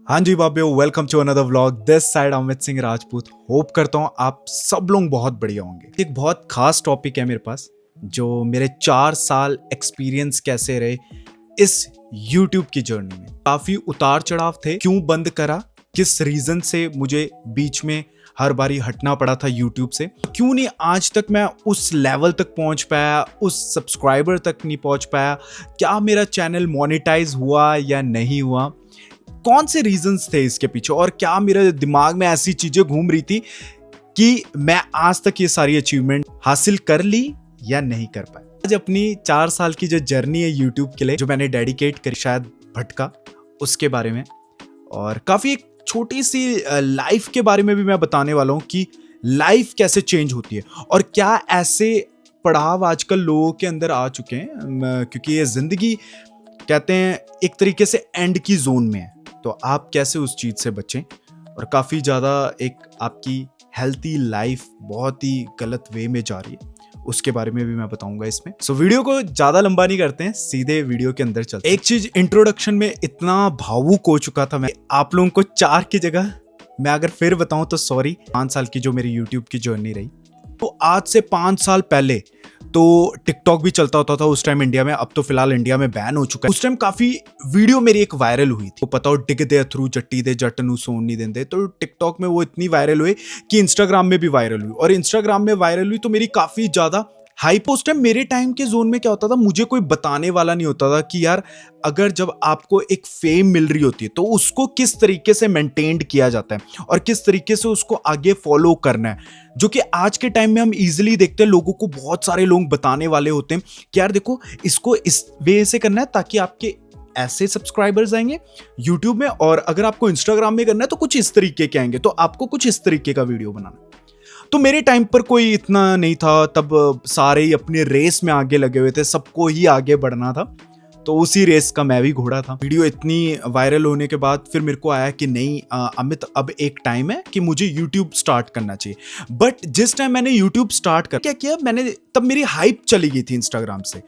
हाँ जी बाबियो, welcome to another vlog. This side Amit Singh Rajput. Hope करता हूँ आप सब लोग बहुत बढ़िया होंगे। एक बहुत खास टॉपिक है मेरे पास, जो मेरे 4 साल एक्सपीरियंस कैसे रहे इस YouTube की जर्नी में। काफी उतार चढ़ाव थे, क्यों बंद करा, किस रीजन से मुझे बीच में हर बारी हटना पड़ा था YouTube से, क्यों नहीं आज तक मैं उस लेवल तक पहुंच पाया, उस सब्सक्राइबर तक नहीं पहुंच पाया, क्या मेरा चैनल मोनेटाइज हुआ या नहीं हुआ, कौन से रीजंस थे इसके पीछे, और क्या मेरे दिमाग में ऐसी चीजें घूम रही थी कि मैं आज तक ये सारी अचीवमेंट हासिल कर ली या नहीं कर पाया। आज अपनी 4 साल की जो जर्नी है यूट्यूब के लिए, जो मैंने डेडिकेट करी शायद भटका, उसके बारे में, और काफी एक छोटी सी लाइफ के बारे में भी मैं बताने वाला हूँ कि लाइफ कैसे चेंज होती है और क्या ऐसे पड़ाव आजकल लोगों के अंदर आ चुके हैं, क्योंकि ये जिंदगी कहते हैं एक तरीके से एंड की जोन में है, तो आप कैसे उस चीज से बचें। और काफी ज्यादा एक आपकी हेल्थी लाइफ बहुत ही गलत वे में जा रही है, उसके बारे में भी मैं बताऊंगा इसमें। सो वीडियो को ज्यादा लंबा नहीं करते हैं, सीधे वीडियो के अंदर चलते हैं। एक चीज, इंट्रोडक्शन में इतना भावुक हो चुका था मैं, आप लोगों को 4 की जगह मैं अगर फिर बताऊं तो सॉरी। 5 साल की जो मेरी यूट्यूब की जर्नी रही, तो आज से 5 साल पहले तो टिकटॉक भी चलता होता था उस टाइम इंडिया में। अब तो फिलहाल इंडिया में बैन हो चुका है। उस टाइम काफी वीडियो मेरी एक वायरल हुई थी, पता हो डिग दे थ्रू जट्टी दे जट नू सोन नहीं देंदे, तो टिकटॉक में वो इतनी वायरल हुई कि इंस्टाग्राम में भी वायरल हुई, और इंस्टाग्राम में वायरल हुई तो मेरी काफी ज्यादा हाइप। उस टाइम मेरे टाइम के जोन में क्या होता था, मुझे कोई बताने वाला नहीं होता था कि यार अगर जब आपको एक फेम मिल रही होती है तो उसको किस तरीके से मेंटेन किया जाता है और किस तरीके से उसको आगे फॉलो करना है, जो कि आज के टाइम में हम इजीली देखते हैं। लोगों को बहुत सारे लोग बताने वाले होते हैं कि यार देखो इसको इस वे से करना है ताकि आपके ऐसे सब्सक्राइबर्स आएंगे यूट्यूब में, और अगर आपको इंस्टाग्राम में करना है तो कुछ इस तरीके के आएंगे, तो आपको कुछ इस तरीके का वीडियो बनाना। तो मेरे टाइम पर कोई इतना नहीं था, तब सारे ही अपने रेस में आगे लगे हुए थे, सबको ही आगे बढ़ना था, तो उसी रेस का मैं भी घोड़ा था। वीडियो इतनी वायरल होने के बाद फिर मेरे को आया कि नहीं अमित, अब एक टाइम है कि मुझे यूट्यूब स्टार्ट करना चाहिए। बट जिस टाइम मैंने यूट्यूब स्टार्ट कर क्या किया मैंने, तब मेरी हाइप चली गई थी इंस्टाग्राम से।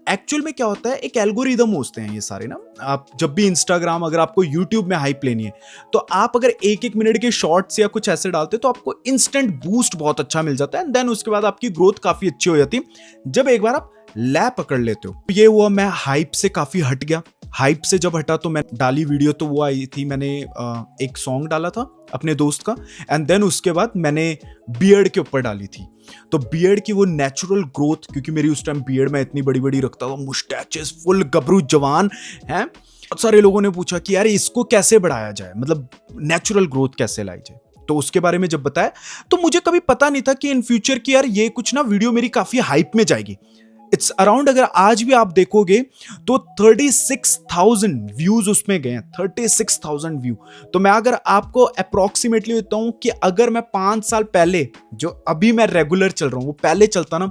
एक्चुअल में क्या होता है, एक एल्गोरिदम होते हैं ये सारे ना। आप जब भी इंस्टाग्राम, अगर आपको यूट्यूब में हाइप लेनी है तो आप अगर 1-1 मिनट के शॉर्ट्स या कुछ ऐसे डालते हो तो आपको इंस्टेंट बूस्ट बहुत अच्छा मिल जाता है, एंड देन उसके बाद आपकी ग्रोथ काफी अच्छी हो जाती है जब एक बार आप लय पकड़ लेते हो। ये हुआ, मैं हाइप से काफी हट गया। हाइप से जब हटा तो मैं डाली वीडियो, तो वो आई थी, मैंने एक सॉन्ग डाला था अपने दोस्त का, एंड देन उसके बाद मैंने बियर्ड के ऊपर डाली थी। तो बियर्ड की वो नेचुरल ग्रोथ, क्योंकि मेरी उस टाइम बियर्ड मैं इतनी बड़ी बड़ी रखता था, मुस्टैचेस, फुल गबरू जवान है। बहुत सारे लोगों ने पूछा कि यार इसको कैसे बढ़ाया जाए, मतलब नेचुरल ग्रोथ कैसे लाई जाए। तो उसके बारे में जब बताया तो मुझे कभी पता नहीं था कि इन फ्यूचर की यार ये कुछ ना वीडियो मेरी काफी हाइप में जाएगी। इट्स अराउंड, अगर आज भी आप देखोगे तो 36,000 व्यूज उसमें गए हैं, 36,000 व्यू। तो मैं अगर आपको अप्रोक्सीमेटली देता हूं कि अगर मैं 5 साल पहले, जो अभी मैं रेगुलर चल रहा हूं, वो पहले चलता ना,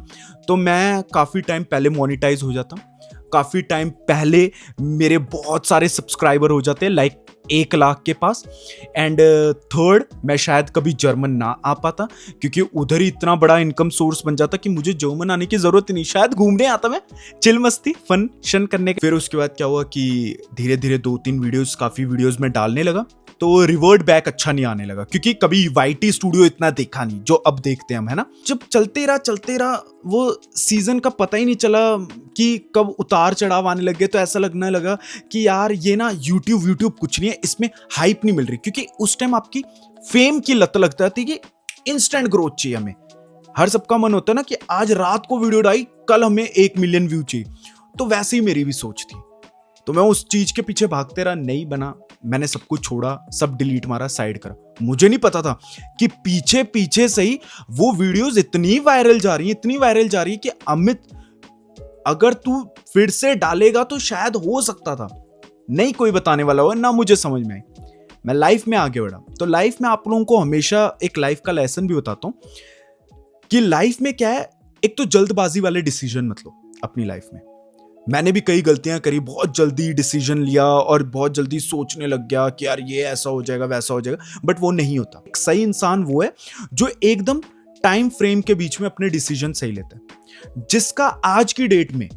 तो मैं काफी टाइम पहले मोनेटाइज हो जाता, काफी टाइम पहले मेरे बहुत सारे सब्सक्राइबर हो जाते, लाइक 1 लाख के पास। एंड थर्ड, मैं शायद कभी जर्मन ना आ पाता, क्योंकि उधर ही इतना बड़ा इनकम सोर्स बन जाता कि मुझे जर्मन आने की जरूरत नहीं, शायद घूमने आता मैं, चिल मस्ती फन शन करने। फिर उसके बाद क्या हुआ कि धीरे धीरे 2-3 वीडियोस, काफी वीडियोस में डालने लगा, तो रिवर्ट बैक अच्छा नहीं आने लगा, क्योंकि कभी वाईटी स्टूडियो इतना देखा नहीं जो अब देखते हैं हम, है ना। जब चलते रहा वो सीजन का पता ही नहीं चला कि कब उतार चढ़ाव आने लगे, तो ऐसा लगने लगा कि यार ये ना यूट्यूब कुछ नहीं है, इसमें हाइप नहीं मिल रही, क्योंकि उस टाइम आपकी फेम की लत लगता थी कि इंस्टेंट ग्रोथ चाहिए हमें। हर सबका मन होता है ना कि आज रात को वीडियो डाली, कल हमें 1 मिलियन व्यू चाहिए। तो वैसे ही मेरी भी सोच थी, तो मैं उस चीज के पीछे भागते रहा, नहीं बना, मैंने सब कुछ छोड़ा, सब डिलीट मारा, साइड करा। मुझे नहीं पता था कि पीछे पीछे से ही वो वीडियोस इतनी वायरल जा रही है कि अमित अगर तू फिर से डालेगा तो शायद हो सकता था, नहीं कोई बताने वाला हो ना। मुझे समझ में आई, मैं लाइफ में आगे बढ़ा। तो लाइफ में आप लोगों को हमेशा एक लाइफ का लेसन भी बताता हूं कि लाइफ में क्या है, एक तो जल्दबाजी वाले डिसीजन मत लो अपनी लाइफ में। मैंने भी कई गलतियां करी, बहुत जल्दी डिसीजन लिया और बहुत जल्दी सोचने लग गया कि यार ये ऐसा हो जाएगा वैसा हो जाएगा, बट वो नहीं होता। एक सही इंसान वो है जो एकदम टाइम फ्रेम के बीच में अपने डिसीजन सही लेता है, जिसका आज की डेट में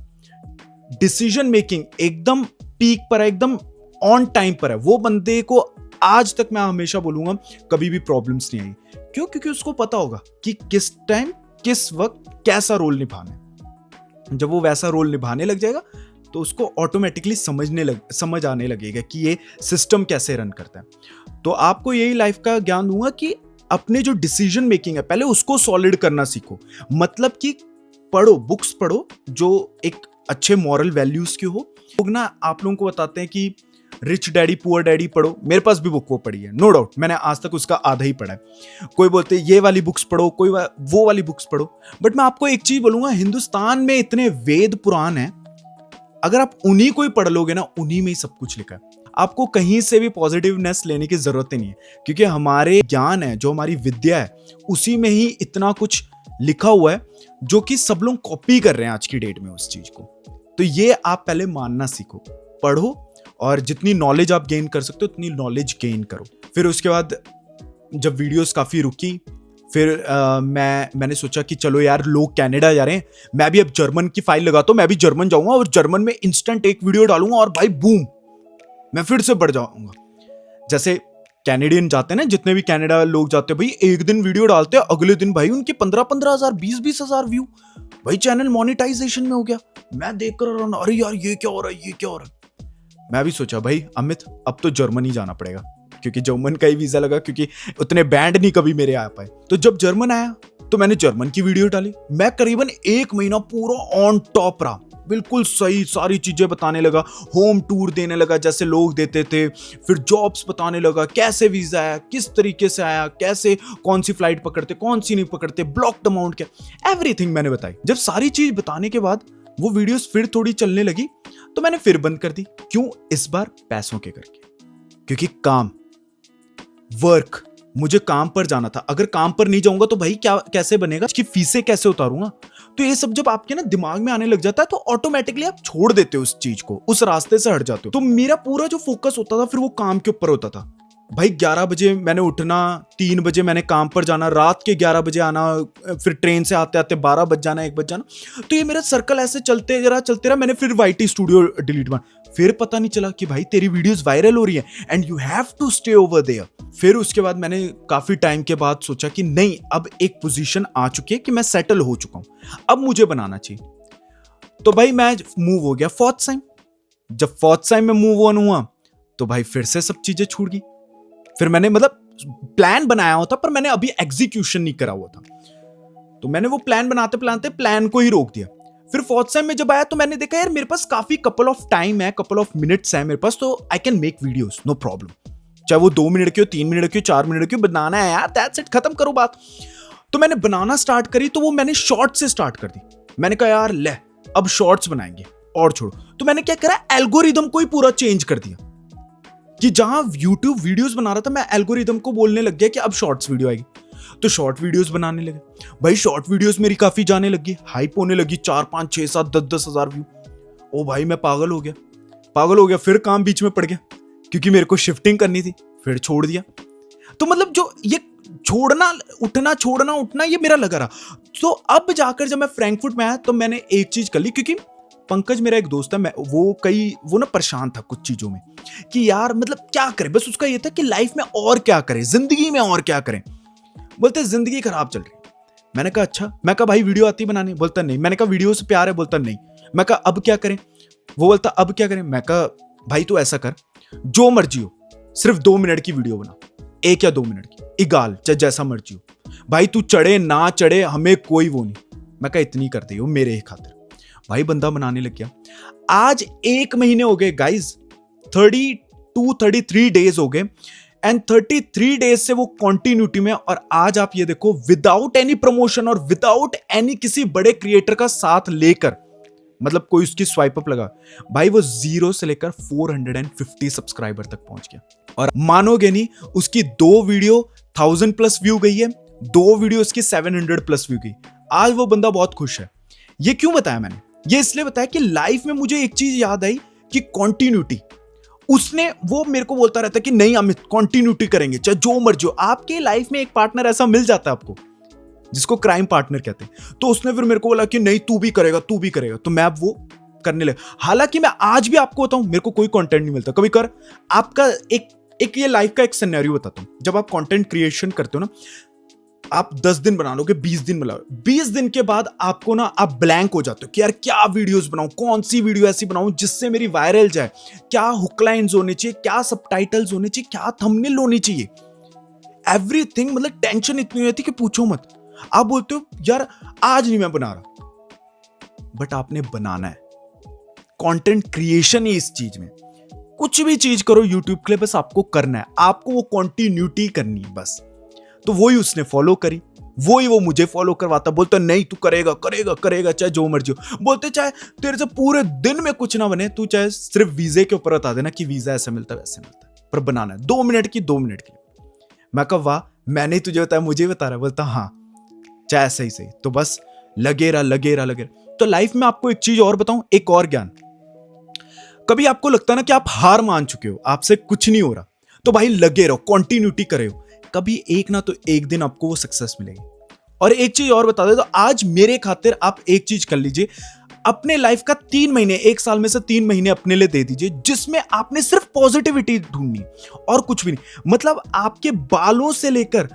डिसीजन मेकिंग एकदम पीक पर है, एकदम ऑन टाइम पर है। वो बंदे को आज तक मैं हमेशा बोलूंगा कभी भी प्रॉब्लम्स नहीं आई। क्यों? क्योंकि उसको पता होगा कि किस टाइम किस वक्त कैसा रोल निभाना है। जब वो वैसा रोल निभाने लग जाएगा तो उसको ऑटोमेटिकली समझ आने लगेगा कि ये सिस्टम कैसे रन करता है। तो आपको यही लाइफ का ज्ञान दूंगा कि अपने जो डिसीजन मेकिंग है पहले उसको सॉलिड करना सीखो। मतलब कि पढ़ो, बुक्स पढ़ो जो एक अच्छे मॉरल वैल्यूज की हो। लोग ना आप लोगों को बताते हैं कि रिच डैडी पुअर डैडी पढ़ो, मेरे पास भी बुक वो पढ़ी है, नो डाउट, मैंने आज तक उसका आधा ही पढ़ा है। कोई बोलते हैं ये वाली बुक्स पढ़ो, कोई वो वाली बुक्स पढ़ो, बट मैं आपको एक चीज बोलूंगा, हिंदुस्तान में इतने वेद पुराण हैं, अगर आप उन्हीं को ही पढ़ लोगे ना, उन्हीं में ही सब कुछ लिखा है। आपको कहीं से भी पॉजिटिवनेस लेने की जरूरत ही नहीं है, क्योंकि हमारे ज्ञान है, जो हमारी विद्या है, उसी में ही इतना कुछ लिखा हुआ है जो कि सब लोग कॉपी कर रहे हैं आज की डेट में उस चीज को। तो ये आप पहले मानना सीखो, पढ़ो, और जितनी नॉलेज आप गेन कर सकते हो उतनी नॉलेज गेन करो। फिर उसके बाद जब वीडियोस काफी रुकी, फिर मैंने सोचा कि चलो यार, लोग कनाडा जा रहे हैं, मैं भी अब जर्मन की फाइल लगाता हूं, मैं भी जर्मन जाऊंगा और जर्मन में इंस्टेंट एक वीडियो डालूंगा और भाई बूम, मैं फिर से बढ़ जाऊंगा। जैसे कैनेडियन जाते हैं ना, जितने भी कनाडा लोग जाते हैं भाई, एक दिन वीडियो डालते हैं, अगले दिन भाई उनके 15-15 हजार 20-20 हजार व्यू, भाई चैनल मोनेटाइजेशन में हो गया। मैं देख कर अरे यार ये क्या हो रहा है, ये क्या हो रहा है। मैं भी सोचा भाई अमित अब तो जर्मनी जाना पड़ेगा, क्योंकि जर्मन का ही वीजा लगा, क्योंकि उतने बैंड नहीं कभी मेरे आ पाए। तो जब जर्मन आया तो मैंने जर्मन की वीडियो डाली। मैं करीबन 1 महीना पूरा ऑन टॉप रहा, बिल्कुल सही सारी चीजें बताने लगा, होम टूर देने लगा जैसे लोग देते थे, फिर जॉब्स बताने लगा, कैसे वीजा आया, किस तरीके से आया, कैसे कौन सी फ्लाइट पकड़ते, कौन सी नहीं पकड़ते, ब्लॉक्ड अमाउंट क्या, एवरीथिंग मैंने बताई। जब सारी चीज बताने के बाद वो वीडियोस फिर थोड़ी चलने लगी तो मैंने फिर बंद कर दी। क्यों? इस बार पैसों के करके, क्योंकि काम, वर्क, मुझे काम पर जाना था। अगर काम पर नहीं जाऊंगा तो भाई क्या कैसे बनेगा, इसकी फीसें कैसे उतारूंगा। तो ये सब जब आपके ना दिमाग में आने लग जाता है तो ऑटोमेटिकली आप छोड़ देते हो उस चीज को, उस रास्ते से हट जाते हो। तो मेरा पूरा जो फोकस होता था फिर वो काम के ऊपर होता था। भाई 11 बजे मैंने उठना, 3 बजे मैंने काम पर जाना, रात के 11 बजे आना, फिर ट्रेन से आते आते 12 बज जाना, 1 बज जाना। तो ये मेरा सर्कल ऐसे चलते रहा। मैंने फिर वाईटी स्टूडियो डिलीट मारा। फिर पता नहीं चला कि भाई तेरी वीडियोस वायरल हो रही है and you have to stay over there. फिर उसके बाद मैंने काफी टाइम के बाद सोचा कि नहीं, अब एक पोजीशन आ चुकी है कि मैं सेटल हो चुका हूं, अब मुझे बनाना चाहिए। तो भाई मैं मूव हो गया फोर्थ साइम। जब फोर्थ साइम में मूव ऑन हुआ तो भाई फिर से सब चीजें छूट गई। फिर मैंने मतलब प्लान बनाया हुआ था पर मैंने अभी एग्जीक्यूशन नहीं करा हुआ था, तो मैंने वो प्लान बनाते बनाते प्लान को ही रोक दिया। फिर फोर्थ सेम में जब आया तो मैंने देखा यार मेरे पास काफी कपल ऑफ टाइम है, कपल ऑफ मिनट्स है मेरे पास, तो I can make videos, no problem. चाहे वो 2 मिनट की हो, 3 मिनट की हो, 4 मिनट की हो, बनाना है यार, दैट्स इट, खत्म करो बात। तो मैंने बनाना स्टार्ट करी, तो वो मैंने शॉर्ट से स्टार्ट कर दी। मैंने कहा यार ले अब शॉर्ट्स बनाएंगे और छोड़ो। तो मैंने क्या करा, एल्गोरिदम को ही पूरा चेंज कर दिया कि जहां YouTube वीडियोस बना रहा था, मैं एल्गोरिदम को बोलने लग गया कि अब शॉर्ट्स वीडियो आएगी। तो शॉर्ट वीडियोस बनाने लगे। भाई शॉर्ट वीडियोस मेरी काफी जाने लगी, हाइप होने लगी, 4, 5, 6, 7, 10 हजार व्यू। ओ भाई मैं पागल हो गया। फिर काम बीच में पड़ गया क्योंकि मेरे को शिफ्टिंग करनी थी, फिर छोड़ दिया। तो मतलब जो ये छोड़ना उठना ये मेरा लगा रहा। तो अब जाकर जब मैं फ्रैंकफर्ट में आया तो मैंने एक चीज कर ली, क्योंकि पंकज मेरा एक दोस्त है, वो ना परेशान था कुछ चीजों में कि यार मतलब क्या करे। बस उसका ये था कि लाइफ में और क्या करें, जिंदगी में और क्या करें। बोलते जिंदगी खराब चल रही। मैंने कहा अच्छा। मैं कहा भाई वीडियो आती बनाने? बोलता नहीं। मैंने कहा वीडियो से प्यार है? बोलता नहीं। मैं कहा अब क्या करें? वो बोलता अब क्या करें? मैं कहा भाई तू ऐसा कर, जो मर्जी हो, सिर्फ 2 मिनट की वीडियो बना, 1 या 2 मिनट की, इगाल चाहे जैसा मर्जी हो भाई, तू चढ़े ना चढ़े हमें कोई वो नहीं। मैं कहा इतनी कर दे मेरे ही खातिर। भाई बंदा बनाने लग गया। आज 1 महीने हो गए गाइज, 32-33 डेज हो गए, एंड 33 डेज से वो कंटिन्यूटी में। और आज आप ये देखो, विदाउट एनी प्रमोशन और विदाउट एनी किसी बड़े क्रिएटर का साथ लेकर, मतलब कोई उसकी स्वाइप अप लगा, भाई वो 0 से लेकर 450 सब्सक्राइबर तक पहुंच गया। और मानोगे नहीं, उसकी 2 वीडियो 1000+ व्यू गई है, 2 वीडियो उसकी 700+ व्यू गई। आज वो बंदा बहुत खुश है। ये क्यों बताया मैंने? ये इसलिए बताया कि लाइफ में मुझे एक चीज याद आई कि कॉन्टिन्यूटी। उसने वो मेरे को बोलता रहता है कि नहीं अमित कॉन्टिन्यूटी करेंगे चाहे जो मर्जी हो। आपके लाइफ में एक पार्टनर ऐसा मिल जाता है आपको जिसको क्राइम पार्टनर कहते हैं। तो उसने फिर मेरे को बोला कि नहीं तू भी करेगा। तो मैं अब वो करने लगा। हालांकि मैं आज भी आपको बताऊं, मेरे को कोई कंटेंट नहीं मिलता। कभी कर आपका एक एक ये लाइफ का एक सिनेरियो बताता हूं। जब आप कंटेंट क्रिएशन करते हो ना, आप 10 दिन बना लोगे, 20 दिन बना लो, 20 दिन के बाद आपको ना आप ब्लैंक हो जाते हो कि यार क्या वीडियोस बनाऊं, कौन सी वीडियो ऐसी बनाऊं जिससे मेरी वायरल जाए, क्या हुक लाइंस होने चाहिए, क्या सबटाइटल्स होने चाहिए, क्या थंबनेल होनी चाहिए, एवरीथिंग। मतलब टेंशन इतनी होती कि पूछो मत। आप बोलते हो यार आज नहीं मैं बना रहा, बट आपने बनाना है। कंटेंट क्रिएशन ही इस चीज में, कुछ भी चीज करो यूट्यूब के लिए, बस आपको करना है, आपको वो कंटिन्यूटी करनी है बस। तो वही उसने फॉलो करी, वही वो मुझे फॉलो करवाता, बोलता नहीं तू करेगा करेगा करेगा चाहे जो मर्जी हो, बोलते चाहे तेरे से पूरे दिन में कुछ ना बने, तू चाहे सिर्फ वीजे के ऊपर बता देना कि वीजा ऐसे मिलता है वैसे मिलता है, पर बनाना है 2 मिनट की 2 मिनट की। मैं कहा वाह, मैंने तुझे बताया, मुझे बता रहा है। बोलता हाँ चाहे सही सही, तो बस लगे रहा लगे रहा लगे रहा। तो लाइफ में आपको एक चीज और बताऊं, एक और ज्ञान। कभी आपको लगता है ना कि आप हार मान चुके हो, आपसे कुछ नहीं हो रहा, तो भाई लगे रहो, कंटिन्यूटी करे हो, कभी एक ना तो एक दिन आपको वो सक्सेस मिलेगी। और एक चीज और बता दे, तो आज मेरे खातिर आप एक चीज कर लीजिए, अपने लाइफ का 3 महीने, 1 साल में से 3 महीने अपने लिए दे दीजिए, जिसमें आपने सिर्फ पॉजिटिविटी ढूंढनी और कुछ भी नहीं। मतलब आपके बालों से लेकर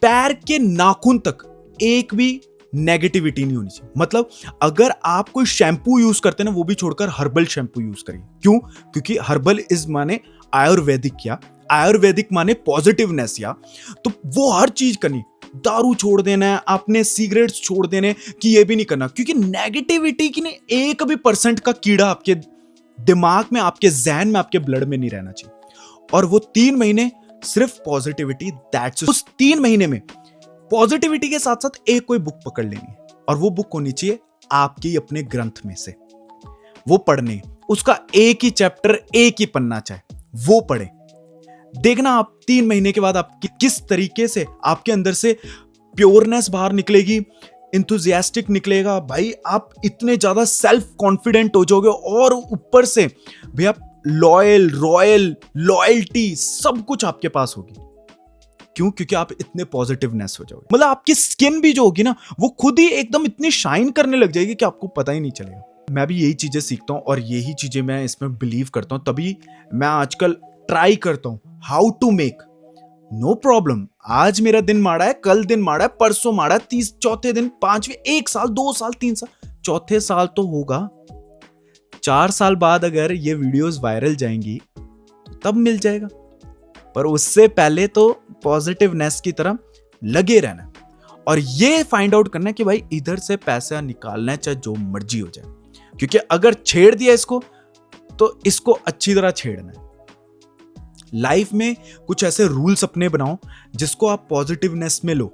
पैर के नाखून तक एक भी नेगेटिविटी नहीं होनी चाहिए। मतलब अगर आप कोई शैम्पू यूज करते हैं ना, वो भी छोड़कर हर्बल शैम्पू यूज करिए। क्यों? क्योंकि हर्बल इज माने आयुर्वेदिक, या आयुर्वेदिक माने पॉजिटिवनेस, या तो वो हर चीज करनी। दारू छोड़ देना है आपने, सिगरेट्स छोड़ देने, कि ये भी नहीं करना, क्योंकि नेगेटिविटी की ने 1% का कीड़ा आपके दिमाग में, आपके जहन में, आपके ब्लड में नहीं रहना चाहिए। और वो 3 महीने सिर्फ पॉजिटिविटी, दैट्स उस 3 महीने में पॉजिटिविटी के साथ साथ एक कोई बुक पकड़ लेनी है, और वो बुक होनी चाहिए आपकी अपने ग्रंथ में से, वो पढ़ने, उसका एक ही चैप्टर, एक ही पन्ना चाहे वो पढ़े। देखना आप 3 महीने के बाद आपकी किस तरीके से आपके अंदर से प्योरनेस बाहर निकलेगी, इंथुजियास्टिक निकलेगा भाई, आप इतने ज्यादा सेल्फ कॉन्फिडेंट हो जाओगे, और ऊपर से भैया लॉयल, रॉयल, लॉयल्टी सब कुछ आपके पास होगी। क्यों? क्योंकि आप इतने पॉजिटिवनेस हो जाओगे। मतलब आपकी स्किन भी जो होगी ना, वो खुद ही एकदम इतनी शाइन करने लग जाएगी कि आपको पता ही नहीं चलेगा। मैं भी यही चीजें सीखता हूं और यही चीजें मैं इसमें बिलीव करता हूं, तभी मैं आजकल ट्राई करता हूं how to make no problem. आज मेरा दिन माड़ा है, कल दिन माड़ा है, परसों माड़ा है, 30 चौथे दिन, 5वें, 1 साल, 2 साल, 3 साल, चौथे साल तो होगा। 4 साल बाद अगर ये वीडियोस वायरल जाएंगी तो तब मिल जाएगा, पर उससे पहले तो पॉजिटिवनेस की तरह लगे रहना और ये फाइंड आउट करना है कि भाई इधर से पैसा निकालना है चाहे जो मर्जी हो जाए। क्योंकि अगर छेड़ दिया इसको तो इसको अच्छी तरह छेड़ना है। लाइफ में कुछ ऐसे रूल्स अपने बनाओ जिसको आप पॉजिटिवनेस में लो,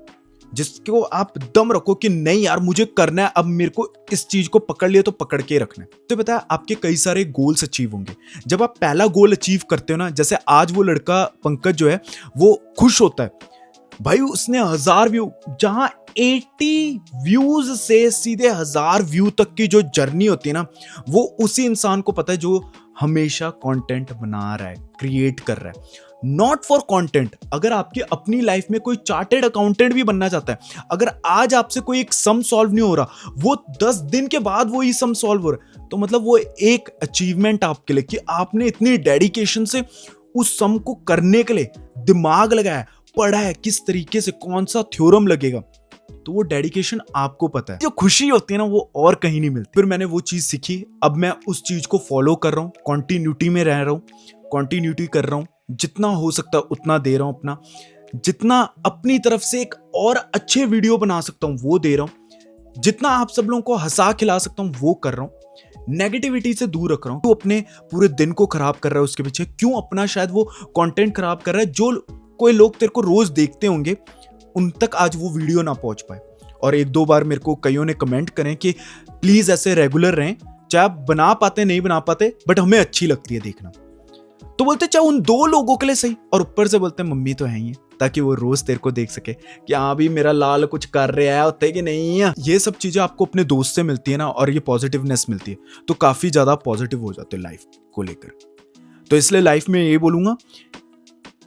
जिसको आप दम रखो कि नहीं यार मुझे करना है, अब मेरे को इस चीज को पकड़ लिया तो पकड़ के रखना है। तो पता है आपके कई सारे गोल्स अचीव होंगे। जब आप पहला गोल अचीव करते हो ना, जैसे आज वो लड़का पंकज जो है वो खुश होता है भाई, उसने 1000 व्यू, जहां 80 व्यूज से सीधे 1000 व्यू तक की जो जर्नी होती है ना, वो उसी इंसान को पता है जो हमेशा कंटेंट बना रहा है, क्रिएट कर रहा है, नॉट फॉर कंटेंट। अगर आपकी अपनी लाइफ में कोई चार्टेड अकाउंटेंट भी बनना चाहता है, अगर आज आपसे कोई एक सम सॉल्व नहीं हो रहा, वो 10 दिन के बाद वो ही सम सॉल्व हो रहा है, तो मतलब वो एक अचीवमेंट आपके लिए कि आपने इतनी डेडिकेशन से उस सम को करने के लिए दिमाग लगाया, पढ़ा है किस तरीके से, कौन सा थ्योरम लगेगा, तो वो डेडिकेशन आपको पता है। जो खुशी होती है ना वो और कहीं नहीं मिलती। फिर मैंने वो चीज सीखी, अब मैं उस चीज को फॉलो कर रहा हूँ, कॉन्टिन्यूटी में रह रहा हूँ, कॉन्टिन्यूटी कर रहा हूँ, जितना हो सकता है उतना दे रहा हूँ अपना, जितना अपनी तरफ से एक और अच्छे वीडियो बना सकता हूँ वो दे रहा हूँ, जितना आप सब लोगों को हंसा खिला सकता हूँ वो कर रहा हूँ, नेगेटिविटी से दूर रख रहा हूँ। क्यों अपने पूरे दिन को खराब कर रहा है उसके पीछे, क्यों अपना शायद वो कंटेंट खराब कर रहा है, जो कोई लोग तेरे को रोज देखते होंगे उन तक आज वो वीडियो ना पहुंच पाए। और 1-2 बार मेरे को कईयों ने कमेंट करें कि प्लीज ऐसे रेगुलर रहें, चाहे आप बना पाते नहीं बना पाते, बट हमें अच्छी लगती है देखना। तो बोलते चाहे उन 2 लोगों के लिए सही, और ऊपर से बोलते मम्मी तो है ही है, ताकि वो रोज तेरे को देख सके कि हाँ भी मेरा लाल कुछ कर रहा है, होते कि नहीं है। ये सब चीजें आपको अपने दोस्त से मिलती है ना, और ये पॉजिटिवनेस मिलती है, तो काफी ज्यादा पॉजिटिव हो जाते हैं लाइफ को लेकर। तो इसलिए लाइफ में ये बोलूंगा,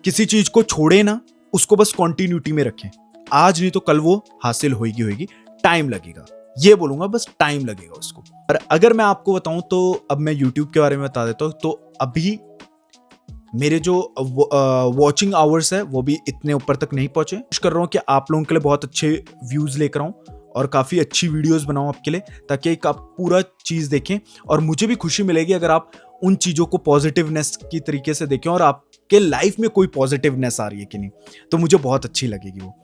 किसी चीज को छोड़े ना, उसको बस कंटिन्यूटी में रखें। आज नहीं तो कल वो हासिल होगी, टाइम लगेगा, ये बोलूंगा, बस टाइम लगेगा उसको। और अगर मैं आपको बताऊं तो अब मैं YouTube के बारे में बता देता हूं। तो अभी मेरे जो वॉचिंग आवर्स है वो भी इतने ऊपर तक नहीं पहुंचे। कोशिश कर रहा हूँ कि आप लोगों के लिए बहुत अच्छे व्यूज लेकर आऊँ और काफ़ी अच्छी वीडियोस बनाऊं आपके लिए, ताकि एक आप पूरा चीज़ देखें और मुझे भी खुशी मिलेगी अगर आप उन चीज़ों को पॉजिटिवनेस की तरीके से देखें और आपके लाइफ में कोई पॉजिटिवनेस आ रही है कि नहीं, तो मुझे बहुत अच्छी लगेगी वो।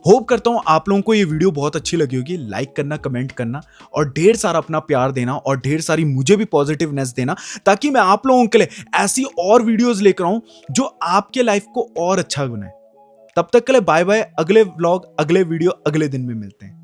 होप करता हूं आप लोगों को ये वीडियो बहुत अच्छी लगी होगी। लाइक करना, कमेंट करना और ढेर सारा अपना प्यार देना और ढेर सारी मुझे भी पॉजिटिवनेस देना, ताकि मैं आप लोगों के लिए ऐसी और वीडियोस लेकर आऊं जो आपके लाइफ को और अच्छा बनाए। तब तक के लिए बाय बाय। अगले व्लॉग, अगले वीडियो, अगले दिन में मिलते हैं।